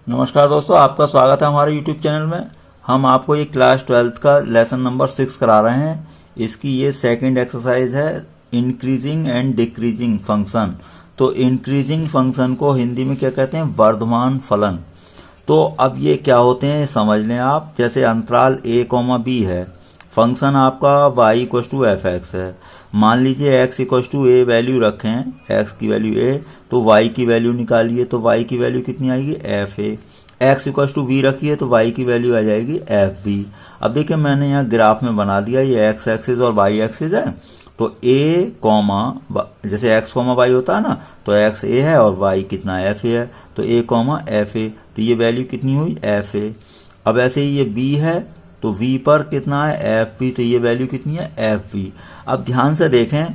नमस्कार दोस्तों, आपका स्वागत है हमारे YouTube चैनल में। हम आपको ये क्लास 12th का लेसन नंबर 6 करा रहे हैं। इसकी ये सेकंड एक्सरसाइज है, इंक्रीजिंग एंड डिक्रीजिंग फंक्शन। तो इंक्रीजिंग फंक्शन को हिंदी में क्या कहते हैं? वर्धमान फलन। तो अब ये क्या होते हैं समझ लें आप। जैसे अंतराल a, b है, फंक्शन आपका y=f(x) है। मान लीजिए x=a वैल्यू रखें, x की वैल्यू a, तो y की वैल्यू निकालिए, तो y की वैल्यू कितनी आएगी? f(a). x=v रखिए तो y की वैल्यू आ जाएगी f(b). अब देखिए मैंने यहाँ ग्राफ में बना दिया, ये x एक्सिस और y एक्सिस है। तो a, जैसे x, y होता है ना, तो x a है और y कितना f a है, तो a, f a, तो ये वैल्यू कितनी हुई? f a। अब ऐसे ही ये b है तो v पर कितना है? f b, तो ये वैल्यू कितनी है? f b। अब ध्यान से देखें,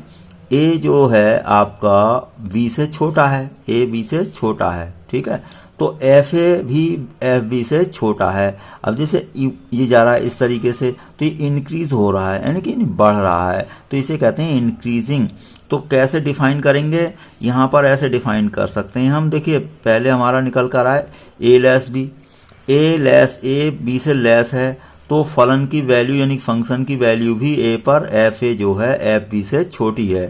a जो है आपका b से छोटा है, a b से छोटा है, ठीक है। तो f a भी f b से छोटा है। अब जैसे ये जा रहा है इस तरीके से, तो ये इंक्रीज हो रहा है, यानी कि बढ़ रहा है, तो इसे कहते हैं इंक्रीजिंग। तो कैसे डिफाइन करेंगे? यहाँ पर ऐसे डिफाइन कर सकते हैं हम। देखिए पहले हमारा निकल कर आए a less b, a b से लेस है, तो फलन की वैल्यू यानी फंक्शन की वैल्यू भी a पर f a जो है f b से छोटी है।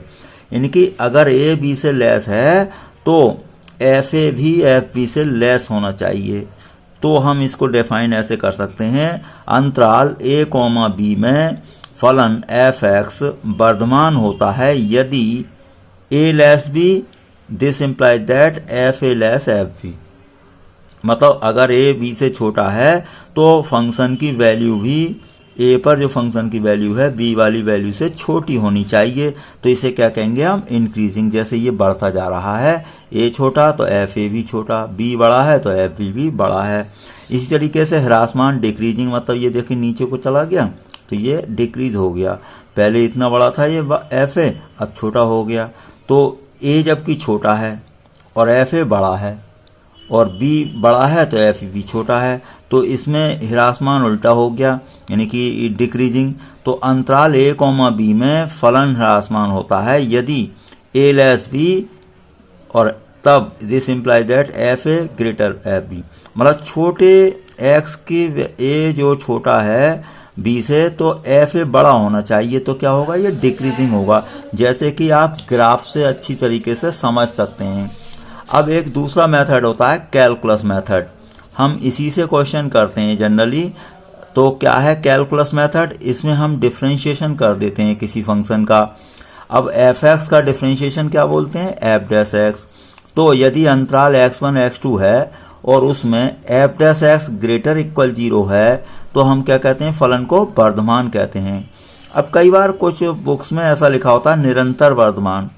यानी कि अगर a b से लेस है तो f a भी f b से लेस होना चाहिए। तो हम इसको डिफाइन ऐसे कर सकते हैं, अंतराल a, b में फलन f(x) वर्धमान होता है यदि a less b, this implies that f a less f b। मतलब अगर a b से छोटा है तो फंक्शन की वैल्यू भी a पर जो फंक्शन की वैल्यू है b वाली वैल्यू से छोटी होनी चाहिए। तो इसे क्या कहेंगे हम? इंक्रीजिंग। जैसे ये बढ़ता जा रहा है, a छोटा तो f a भी छोटा, b बड़ा है तो f b भी बड़ा है। इसी तरीके से ह्रासमान डिक्रीजिंग, मतलब ये देखिए नीचे को चला गया तो ये डिक्रीज हो गया। पहले इतना बड़ा था ये f a, अब छोटा हो गया। तो a जबकि छोटा है और f a बड़ा है और b बड़ा है तो f भी छोटा है, तो इसमें ह्रासमान उल्टा हो गया, यानी कि डिक्रीजिंग। तो अंतराल a, b में फलन ह्रासमान होता है यदि a लेस b, और तब this implies that f a greater f b। मतलब छोटे x की a जो छोटा है b से, तो f a बड़ा होना चाहिए, तो क्या होगा? ये डिक्रीजिंग होगा, जैसे कि आप ग्राफ से अच्छी तरीके से समझ सकते हैं। अब एक दूसरा मेथड होता है कैलकुलस मेथड, हम इसी से क्वेश्चन करते हैं जनरली। तो क्या है कैलकुलस मेथड? इसमें हम डिफरेंशिएशन कर देते हैं किसी फंक्शन का। अब f(x) का डिफरेंशिएशन क्या बोलते हैं? f'(x). तो यदि अंतराल x1 x2 है और उसमें f'(x) ग्रेटर इक्वल 0 है, तो हम क्या कहते हैं? फलन को वर्धमान कहते हैं। अब कई बार कुछ बुक्स में ऐसा लिखा होता है निरंतर वर्धमान,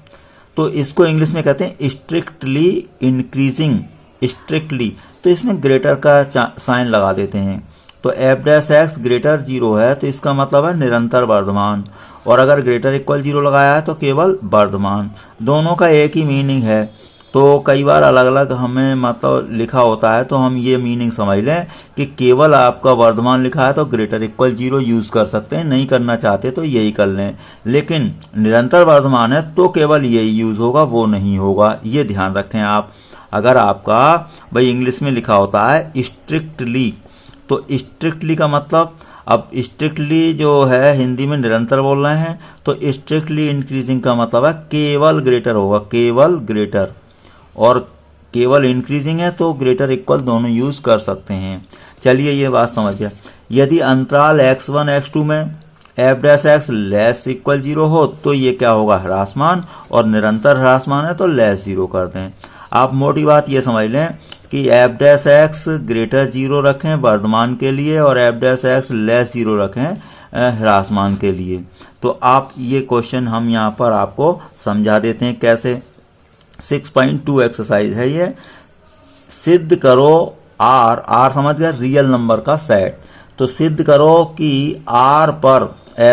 तो इसको इंग्लिश में कहते हैं स्ट्रिक्टली इंक्रीजिंग। स्ट्रिक्टली, तो इसमें ग्रेटर का साइन लगा देते हैं। तो f'(x) ग्रेटर 0 है तो इसका मतलब है निरंतर वर्धमान, और अगर ग्रेटर इक्वल 0 लगाया है तो केवल वर्धमान। दोनों का एक ही मीनिंग है, तो कई बार अलग अलग हमें मतलब लिखा होता है, तो हम ये मीनिंग समझ लें कि केवल आपका वर्धमान लिखा है तो ग्रेटर इक्वल 0 यूज कर सकते हैं, नहीं करना चाहते तो यही कर लें। लेकिन निरंतर वर्धमान है तो केवल यही यूज होगा, वो नहीं होगा, ये ध्यान रखें आप। अगर आपका भाई इंग्लिश में लिखा होता है स्ट्रिक्टली, तो स्ट्रिक्टली का मतलब, अब स्ट्रिक्टली जो है हिंदी में निरंतर बोल रहे हैं, तो स्ट्रिक्टली इंक्रीजिंग का मतलब है केवल ग्रेटर होगा, केवल ग्रेटर। और केवल इंक्रीजिंग है तो ग्रेटर इक्वल दोनों यूज कर सकते हैं। चलिए ये बात समझ गया। यदि अंतराल x1 x2 में f'(x) लेस इक्वल 0 हो तो ये क्या होगा? ह्रासमान, और निरंतर ह्रासमान है तो लेस 0 कर दें। आप मोटी बात ये समझ लें कि f'(x) ग्रेटर 0 रखें वर्धमान के लिए और f'(x) लेस 0 रखें ह्रासमान के लिए। तो आप ये क्वेश्चन हम यहाँ पर आपको समझा देते हैं कैसे। 6.2 एक्सरसाइज है ये। सिद्ध करो R समझ गया, रियल नंबर का सेट। तो सिद्ध करो कि R पर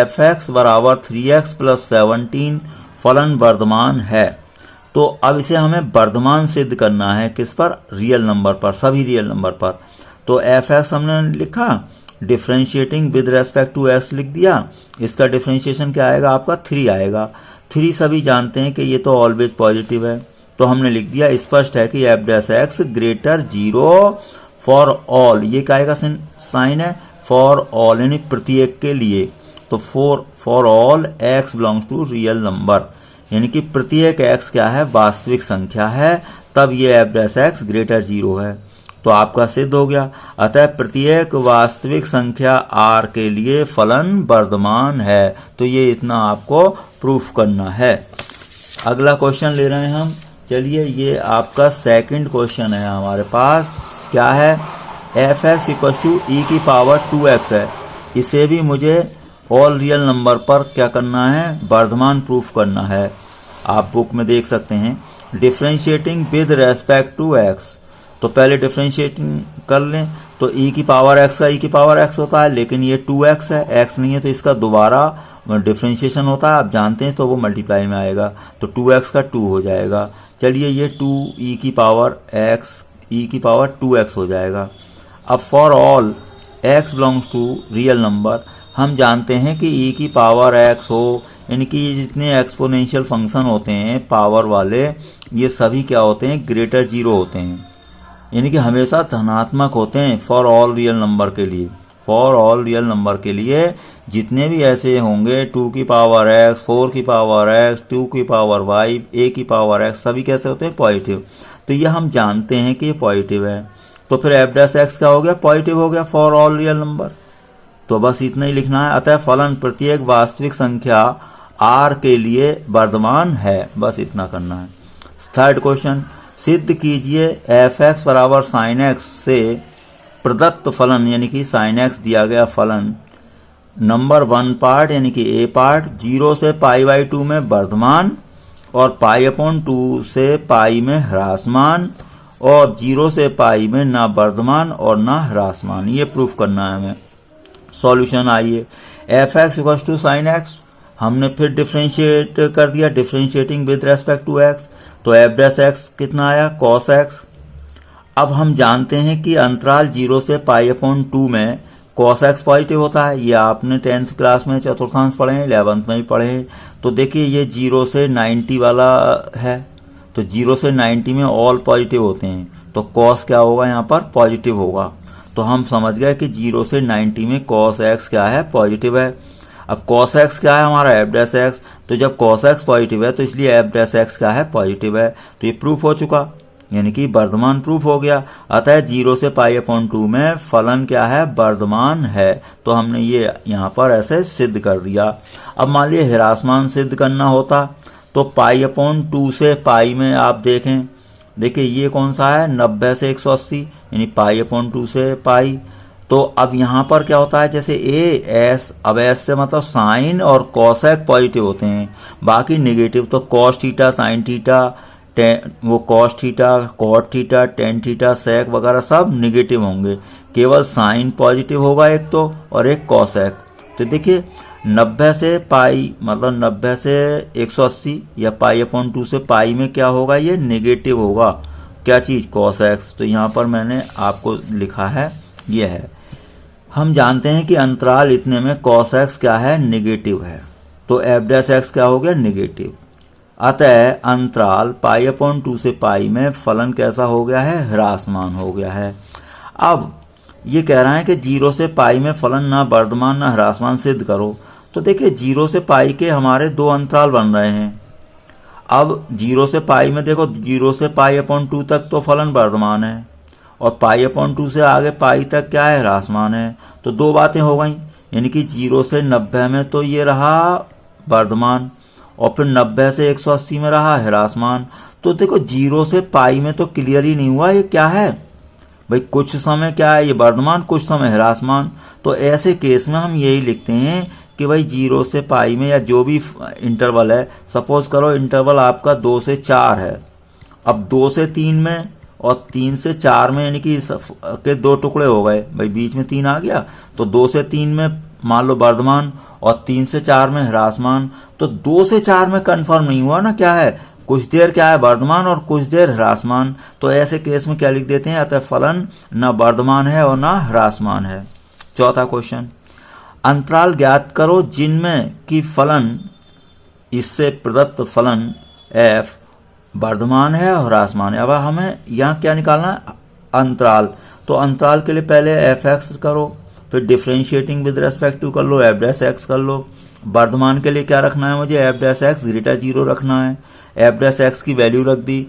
f(x) बराबर 3x + 17 फलन वर्धमान है। तो अब इसे हमें वर्धमान सिद्ध करना है, किस पर? रियल नंबर पर, सभी रियल नंबर पर। तो f(x) हमने लिखा, differentiating with respect to x लिख दिया। इसका डिफरेंशिएशन क्या आएगा? आपका 3 आएगा। 3 सभी जानते हैं कि ये तो ऑलवेज पॉजिटिव है, तो हमने लिख दिया स्पष्ट है कि f'(x) ग्रेटर 0 फॉर ऑल, ये क्या का साइन है, फॉर ऑल यानी प्रत्येक के लिए। तो for all x belongs to real number, यानी कि प्रत्येक x क्या है, वास्तविक संख्या है, तब ये f डैश x ग्रेटर 0 है। तो आपका सिद्ध हो गया। अतः प्रत्येक वास्तविक संख्या r के लिए फलन वर्धमान है। तो ये इतना आपको प्रूफ करना है। अगला क्वेश्चन ले रहे हैं हम। चलिए, ये आपका सेकंड क्वेश्चन है हमारे पास। क्या है, f(x) इक्वल टू e की पावर 2x है। इसे भी मुझे ऑल रियल नंबर पर क्या करना है, वर्धमान प्रूफ करना है। आप बुक में देख सकते हैं, differentiating with respect to x। तो पहले डिफरेंशिएटिंग कर लें, तो e की पावर x का e की पावर x होता है, लेकिन ये 2x है, x नहीं है, तो इसका दोबारा डिफरेंशिएशन होता है, आप जानते हैं, तो वो मल्टीप्लाई में आएगा, तो 2x का 2 हो जाएगा। चलिए, ये 2e की पावर x e की पावर 2x हो जाएगा। अब for all x belongs to real number, हम जानते हैं कि e की पावर x हो, यानी कि जितने एक्सपोनेंशियल फंक्शन होते हैं पावर वाले, ये सभी क्या होते हैं, ग्रेटर 0 होते हैं, यानी कि हमेशा धनात्मक होते हैं फॉर ऑल रियल नंबर के लिए। फॉर ऑल रियल नंबर के लिए जितने भी ऐसे होंगे 2 की पावर x, 4 की पावर x, 2 की पावर y, a की पावर x, सभी कैसे होते हैं, पॉजिटिव। तो ये हम जानते हैं कि ये पॉजिटिव है। तो फिर f डैश x क्या हो गया, पॉजिटिव हो गया फॉर ऑल रियल नंबर। तो बस इतना ही लिखना है। अतः फलन प्रत्येक वास्तविक संख्या r के लिए वर्धमान है, बस इतना करना है। थर्ड क्वेश्चन, सिद्ध कीजिए f(x) बराबर sin x से प्रदत्त फलन, यानी कि sin x दिया गया फलन, नंबर 1 पार्ट यानी कि a पार्ट 0 से π/2 में वर्धमान और π/2 से पाई में ह्रासमान और 0 से पाई में ना वर्धमान और ना ह्रासमान। ये प्रूफ करना है हमें। सॉल्यूशन आइए, f(x) equal to sin x, हमने फिर डिफरेंशिएट कर दिया, differentiating with respect to x, तो f डैश x कितना आया, cos x। अब हम जानते हैं कि अंतराल 0 से π/2 में cos x पॉजिटिव होता है। ये आपने 10th क्लास में चतुर्थांश पढ़े हैं, 11th में भी पढ़े हैं। तो देखिए, ये 0 से 90 वाला है, तो 0 से 90 में ऑल पॉजिटिव होते हैं, तो cos क्या होगा, यहाँ पर पॉजिटिव होगा। तो हम समझ गए कि 0 से 90 में cos x क्या है, पॉजिटिव है। अब cos x क्या है हमारा, f डैश x, तो जब cos x पॉजिटिव है तो इसलिए f डैश x क्या है, पॉजिटिव है। तो ये प्रूफ हो चुका, यानी कि वर्धमान प्रूफ हो गया। अतः 0 से π/2 में फलन क्या है, वर्धमान है। तो हमने ये यहाँ पर ऐसे सिद्ध कर दिया। अब मान लीजिए ह्रासमान सिद्ध करना होता, तो π/2 से पाई में आप देखें, देखिए ये कौन सा है, 90 से 180, यानी π/2 से पाई। तो अब यहाँ पर क्या होता है, जैसे as, अब s से मतलब साइन और कॉसेक पॉजिटिव होते हैं, बाकी नेगेटिव। तो कॉस थीटा, साइन थीटा, वो cos theta, cot theta, tan theta, sec वगैरह सब नेगेटिव होंगे, केवल साइन पॉजिटिव होगा एक तो, और एक कॉसेक। तो देखिए 90 से पाई मतलब 90 से 180 या π/2 से पाई में क्या होगा, ये नेगेटिव होगा, क्या चीज, कॉसेक्स। तो यहाँ पर मैंने आपको लिखा है, ये है। हम जानते हैं कि अंतराल इतने में cos x क्या है, नेगेटिव है, तो f डैश x क्या हो गया, नेगेटिव। अतः अंतराल π/2 से पाई में फलन कैसा हो गया है, ह्रासमान हो गया है। अब ये कह रहा है कि 0 से पाई में फलन ना वर्धमान ना ह्रासमान सिद्ध करो। तो देखिए 0 से पाई के हमारे दो अंतराल बन रहे हैं। अब 0 से पाई में देखो, 0 से π/2 तक तो फलन वर्धमान है और π/2 से आगे पाई तक क्या है, ह्रासमान है। तो दो बातें हो गई, यानी कि 0 से 90 में तो ये रहा वर्धमान और फिर 90 से 180 में रहा ह्रासमान। तो देखो 0 से पाई में तो क्लियर ही नहीं हुआ ये क्या है भाई, कुछ समय क्या है ये वर्धमान, कुछ समय ह्रासमान। तो ऐसे केस में हम यही लिखते हैं कि भाई 0 से पाई में या जो भी इंटरवल है, सपोज करो इंटरवल आपका 2 से 4 है, अब 2 से 3 में और 3 से 4 में, यानी कि के दो टुकड़े हो गए भाई, बीच में 3 आ गया, तो 2 से 3 में मान लो वर्धमान और 3 से 4 में ह्रासमान। तो 2 से 4 में कंफर्म नहीं हुआ ना, क्या है, कुछ देर क्या है वर्धमान और कुछ देर ह्रासमान। तो ऐसे केस में क्या लिख देते हैं, अतः फलन न वर्धमान है और न ह्रासमान है। चौथा क्वेश्चन, अंतराल ज्ञात करो जिनमें कि फलन, इससे प्रदत्त फलन f वर्धमान है और ह्रासमान है। अब हमें यहाँ क्या निकालना है, अंतराल। तो अंतराल के लिए पहले एफ एक्स करो, फिर डिफ्रेंशिएटिंग विद रेस्पेक्ट टू कर लो, एफ डैश एक्स कर लो। वर्धमान के लिए क्या रखना है मुझे, एफ डैश एक्स ग्रेटर 0 रखना है। एफ डैश एक्स की वैल्यू रख दी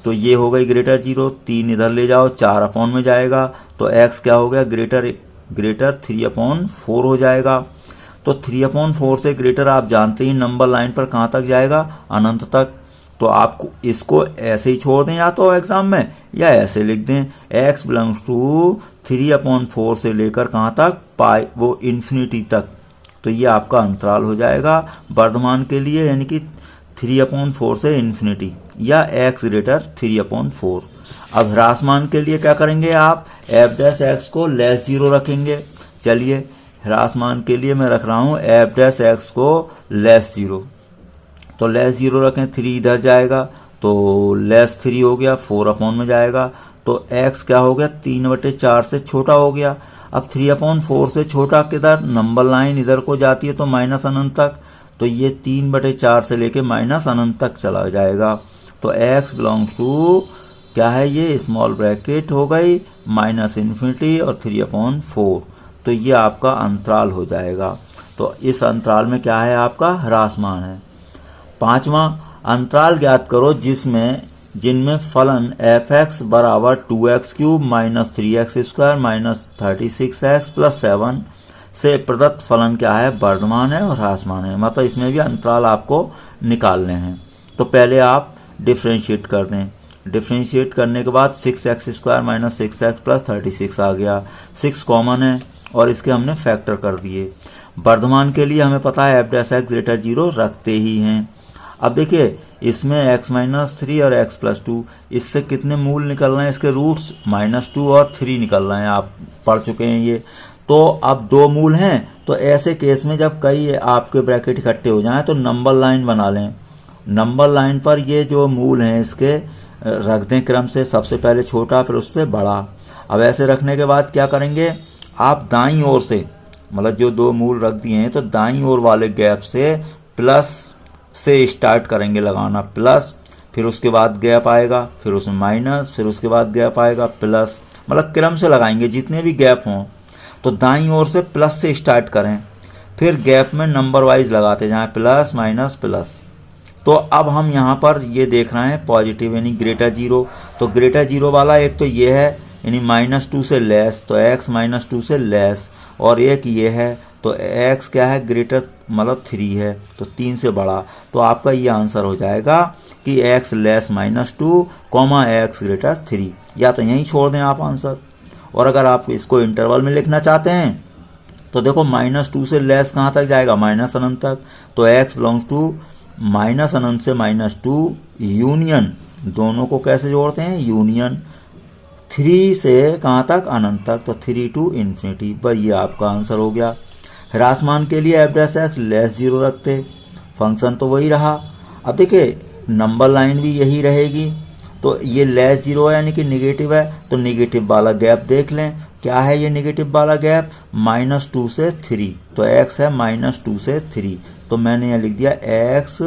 तो ये हो गई ग्रेटर 0, 3 इधर ले जाओ 4 अपॉन में जाएगा, तो एक्स क्या हो गया ग्रेटर 3/4 हो जाएगा। तो 3/4 से ग्रेटर आप जानते ही नंबर लाइन पर कहां तक जाएगा, अनंत तक। तो आपको इसको ऐसे ही छोड़ दें या तो एग्जाम में, या ऐसे लिख दें x बिलोंग्स टू 3/4 से लेकर कहां तक, पाई वो इन्फिनिटी तक। तो ये आपका अंतराल हो जाएगा वर्धमान के लिए, यानी कि 3/4 से इन्फिनिटी, या x ग्रेटर 3/4। अब ह्रासमान के लिए क्या करेंगे आप, एफ डैश एक्स को लेस 0 रखेंगे। चलिए ह्रासमान के लिए मैं रख रहा हूं एफ डैश एक्स को लेस 0, तो लेस 0 रखें, 3 इधर जाएगा तो लेस 3 हो गया, 4 अपॉन में जाएगा, तो x क्या हो गया 3/4 से छोटा हो गया। अब 3/4 से छोटा किधर, नंबर लाइन इधर को जाती है तो माइनस अनंत तक, तो ये 3/4 से लेके माइनस अनंत तक चला जाएगा। तो x बिलोंग्स टू क्या है, ये स्मॉल ब्रैकेट हो गई माइनस इन्फिनिटी और 3/4, तो ये आपका अंतराल हो जाएगा। तो इस अंतराल में क्या है, आपका ह्रासमान है। पांचवा, अंतराल ज्ञात करो जिनमें फलन एफ एक्स बराबर 2x³ minus 3x² minus 36x plus 7 से प्रदत्त फलन क्या है, वर्धमान है और ह्रासमान है। मतलब इसमें भी अंतराल आपको निकालने हैं। तो पहले आप डिफ्रेंशिएट कर दें, डिफ्रेंशिएट करने के बाद 6x² माइनस 6x प्लस 36 आ गया, 6 कॉमन है और इसके हमने फैक्टर कर दिए। वर्धमान के लिए हमें पता है एफ डैश एक्स ग्रेटर 0 रखते ही हैं। अब देखिए इसमें x-3 और x+2, इससे कितने मूल निकल रहे हैं, इसके रूट्स -2 और 3 निकल रहे हैं, आप पढ़ चुके हैं ये। तो अब 2 मूल हैं, तो ऐसे केस में जब कई आपके ब्रैकेट इकट्ठे हो जाएं तो नंबर लाइन बना लें। नंबर लाइन पर ये जो मूल हैं इसके रख दें क्रम से, सबसे पहले छोटा फिर उससे बड़ा। अब ऐसे रखने के बाद क्या करेंगे, आप दाईं ओर से, मतलब जो 2 मूल रख दिए हैं तो दाईं ओर वाले गैप से प्लस से स्टार्ट करेंगे लगाना, प्लस, फिर उसके बाद गैप आएगा, फिर उसमें माइनस, फिर उसके बाद गैप आएगा प्लस, मतलब क्रम से लगाएंगे जितने भी गैप हों। तो दाईं ओर से प्लस से स्टार्ट करें, फिर गैप में नंबर वाइज लगाते जाएं, प्लस माइनस प्लस। तो अब हम यहाँ पर ये देख रहे हैं पॉजिटिव यानी ग्रेटर 0, तो ग्रेटर 0 वाला एक तो ये है यानी -2 से लेस, तो x -2 से लेस, और एक ये है तो x क्या है ग्रेटर मतलब 3 है, तो 3 से बड़ा। तो आपका ये आंसर हो जाएगा कि x लेस -2 x ग्रेटर 3, या तो यहीं छोड़ दें आप आंसर। और अगर आप इसको इंटरवल में लिखना चाहते हैं तो देखो -2 से लेस कहां तक जाएगा, माइनस अनंत तक, तो x बिलोंग्स टू माइनस अनंत से -2 यूनियन, दोनों को कैसे जोड़ते हैं, यूनियन 3 से कहां तक, अनंत तक, तो 3 टू इन्फिनिटी। बस ये आपका आंसर हो गया। ह्रासमान के लिए एफ डैश एक्स लेस 0 रखते, फंक्शन तो वही रहा। अब देखिए नंबर लाइन भी यही रहेगी, तो ये लेस 0 है यानी कि निगेटिव है, तो निगेटिव वाला गैप देख लें, क्या है ये निगेटिव वाला गैप, -2 से 3, तो x है -2 से 3, तो मैंने यहाँ लिख दिया x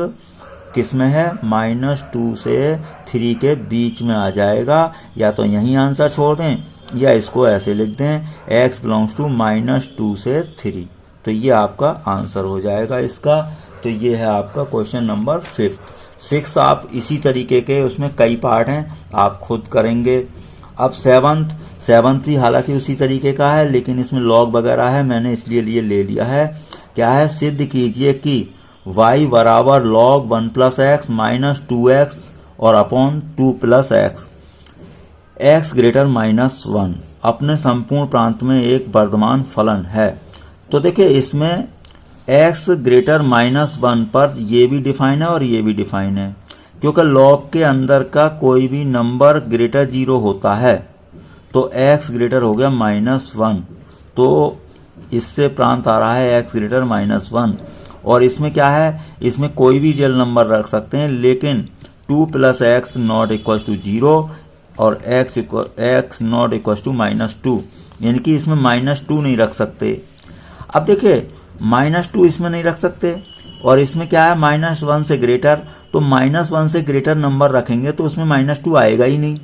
किस में है, -2 से 3 के बीच में आ जाएगा, या तो यही आंसर छोड़ दें या इसको ऐसे लिख दें x बिलोंग्स टू -2 से 3, तो ये आपका आंसर हो जाएगा इसका। तो ये है आपका क्वेश्चन नंबर 5। 6 आप इसी तरीके के, उसमें कई पार्ट हैं, आप खुद करेंगे। अब 7th भी हालांकि उसी तरीके का है, लेकिन इसमें लॉग वगैरह है, मैंने इसलिए ले लिया है। क्या है, सिद्ध कीजिए कि y बराबर log 1 + x माइनस 2x और अपॉन 2 + x, x ग्रेटर -1 अपने संपूर्ण प्रांत में एक वर्धमान फलन है। तो देखिए इसमें x ग्रेटर -1 पर ये भी डिफाइन है और ये भी डिफाइन है, क्योंकि लॉग के अंदर का कोई भी नंबर ग्रेटर 0 होता है तो x ग्रेटर हो गया -1, तो इससे प्रांत आ रहा है x ग्रेटर -1। और इसमें क्या है, इसमें कोई भी रियल नंबर रख सकते हैं, लेकिन 2 + x नॉट इक्वल टू 0 और x नॉट इक्वल टू -2, यानी कि इसमें -2 नहीं रख सकते। अब देखिए -2 इसमें नहीं रख सकते, और इसमें क्या है -1 से ग्रेटर, तो -1 से ग्रेटर नंबर रखेंगे तो उसमें -2 आएगा ही नहीं।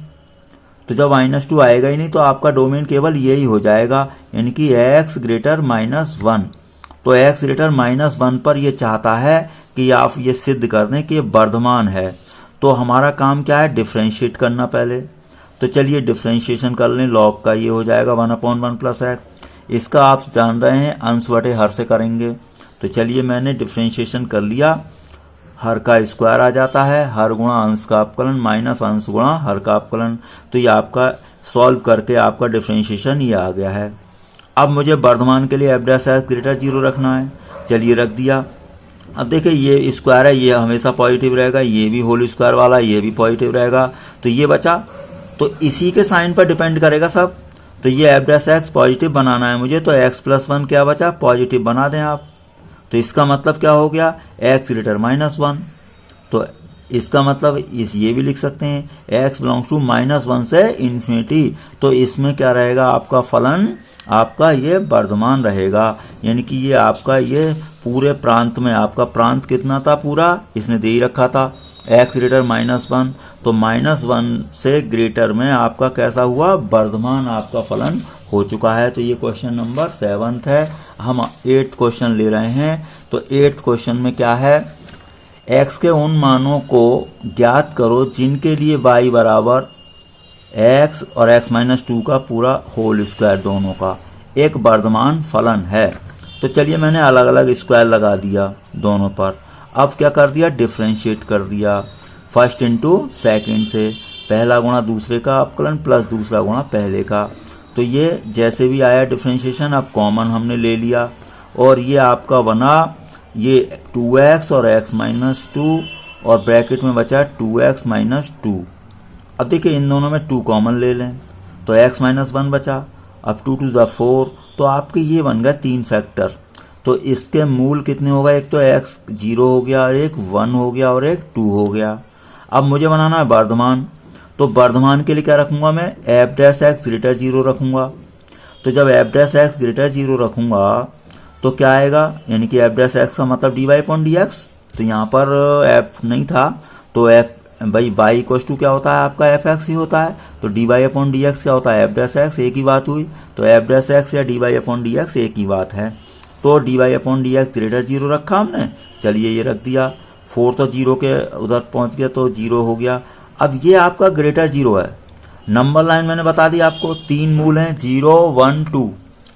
तो जब -2 आएगा ही नहीं तो आपका डोमेन केवल यही हो जाएगा, यानी कि x ग्रेटर -1। तो x ग्रेटर -1 पर ये चाहता है कि आप ये सिद्ध कर दें कि ये वर्धमान है। तो हमारा काम क्या है, डिफ्रेंशिएट करना पहले। तो चलिए डिफ्रेंशिएशन कर लें, लॉग का ये हो जाएगा 1/1 + x। इसका आप जान रहे हैं अंश बटे हर से करेंगे। तो चलिए मैंने डिफ्रेंशिएशन कर लिया, हर का स्क्वायर आ जाता है, हर गुणा अंश का अपकलन माइनस अंश गुणा हर का अपकलन। तो ये आपका सॉल्व करके आपका डिफ्रेंशिएशन ये आ गया है। अब मुझे वर्धमान के लिए f' ग्रेटर 0 रखना है। चलिए रख दिया। अब देखिए ये स्क्वायर है, ये हमेशा पॉजिटिव रहेगा, ये भी होल स्क्वायर वाला ये भी पॉजिटिव रहेगा। तो ये बचा, तो इसी के साइन पर डिपेंड करेगा सब। तो ये f' पॉजिटिव बनाना है मुझे, तो x+1 क्या बचा, पॉजिटिव बना दें आप। तो इसका मतलब क्या हो गया, x ग्रेटर -1। तो इसका मतलब ये भी लिख सकते हैं x बिलोंग्स टू -1 से इन्फिनिटी। तो इसमें क्या रहेगा, आपका फलन आपका ये वर्धमान रहेगा, यानी कि ये आपका ये पूरे प्रांत में, आपका प्रांत कितना था पूरा, इसने दे ही रखा था x ग्रेटर -1। तो -1 से ग्रेटर में आपका कैसा हुआ, वर्धमान आपका फलन हो चुका है। तो ये क्वेश्चन नंबर 7 है। हम 8th क्वेश्चन ले रहे हैं। तो 8th क्वेश्चन में क्या है, x के उन मानों को ज्ञात करो जिनके लिए y बराबर x और x-2 का पूरा होल स्क्वायर दोनों का एक वर्धमान फलन है। तो चलिए मैंने अलग अलग स्क्वायर लगा दिया दोनों पर। अब क्या कर दिया, डिफ्रेंशिएट कर दिया फर्स्ट इंटू सेकेंड से, पहला गुणा दूसरे का अपकलन प्लस दूसरा गुणा पहले का। तो ये जैसे भी आया डिफ्रेंशिएशन अब कॉमन हमने ले लिया, और ये आपका बना ये 2x और x-2 और ब्रैकेट में बचा 2x-2। अब देखिए इन दोनों में 2 कॉमन ले लें, तो x-1 बचा। अब 2 2 = 4, तो आपके ये बन गया 3 फैक्टर। तो इसके मूल कितने होगा, एक तो x 0 हो गया और एक 1 हो गया और एक 2 हो गया। अब मुझे बनाना है वर्धमान। तो वर्धमान के लिए क्या रखूंगा मैं, f' ग्रेटर 0 रखूंगा। तो जब f' ग्रेटर 0 रखूंगा तो क्या आएगा, यानी कि f' का मतलब dy/dx। तो यहाँ पर f नहीं था, तो f भाई y = क्या होता है आपका fx ही होता है। तो dy/dx क्या होता है, f', एक ही बात हुई। तो f' या dy/dx एक ही बात है। तो dy/dx ग्रेटर 0 रखा हमने, चलिए ये रख दिया। 4 तो 0 के उधर पहुंच गया तो 0 हो गया। अब ये आपका ग्रेटर 0 है। नंबर लाइन मैंने बता दी आपको, 3 मूल हैं 0 1 2।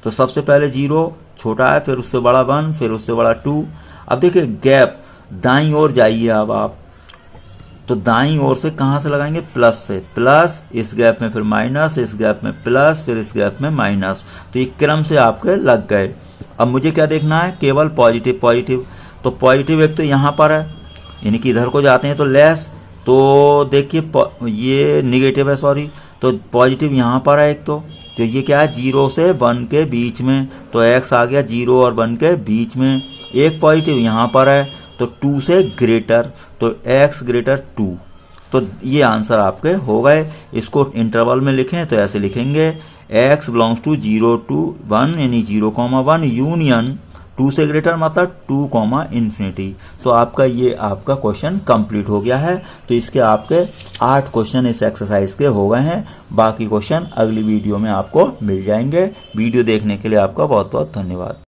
तो सबसे पहले 0 छोटा है, फिर उससे बड़ा 1, फिर उससे बड़ा 2। अब देखिए गैप दाईं ओर जाइए अब आप, तो दाईं ओर से कहां से लगाएंगे, प्लस से। प्लस, इस गैप में फिर माइनस, इस गैप में प्लस, फिर इस गैप में माइनस। तो ये क्रम से आपके लग गए। अब मुझे क्या देखना है, केवल पॉजिटिव पॉजिटिव। तो पॉजिटिव एक तो यहाँ पर है, यानी कि इधर को जाते हैं तो लेस। तो देखिए ये निगेटिव है, सॉरी। तो पॉजिटिव यहाँ पर है एक तो ये क्या है, 0 से 1 के बीच में। तो x आ गया 0 और 1 के बीच में। एक पॉजिटिव यहाँ पर है, तो 2 से ग्रेटर, तो x ग्रेटर 2। तो ये आंसर आपके हो गए। इसको इंटरवल में लिखें तो ऐसे लिखेंगे, x बिलोंग्स टू 0 to 1 यानी 0,1 यूनियन 2 से ग्रेटर मतलब 2, इन्फिनिटी। तो आपका ये आपका क्वेश्चन कंप्लीट हो गया है। तो इसके आपके 8 क्वेश्चन इस एक्सरसाइज के हो गए हैं। बाकी क्वेश्चन अगली वीडियो में आपको मिल जाएंगे। वीडियो देखने के लिए आपका बहुत बहुत धन्यवाद।